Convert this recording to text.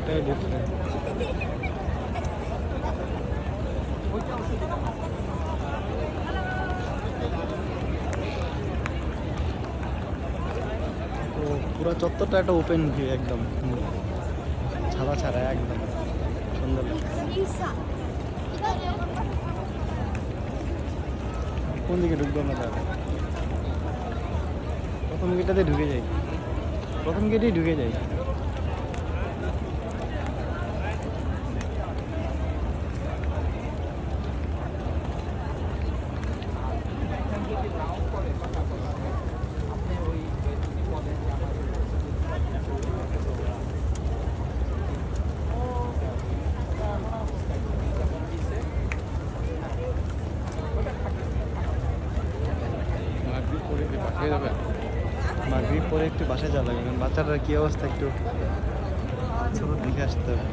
অনেকটাই ডিফারেন্ট। তো পুরো চত্বরটা একটা ওপেন ভিউ, একদম ছাড়া ছাড়া একদম সুন্দর লাগে। কোন দিকে ঢুকবো আমরা তাহলে? প্রথম গেটটাতে ঢুকে যাই, প্রথম গেটেই ঢুকে যাই। মাগরিব পরে একটু বাসায় যাওয়া লাগবে, কারণ বাচ্চাটার কি অবস্থা একটু ছোট দেখে আসতে হবে।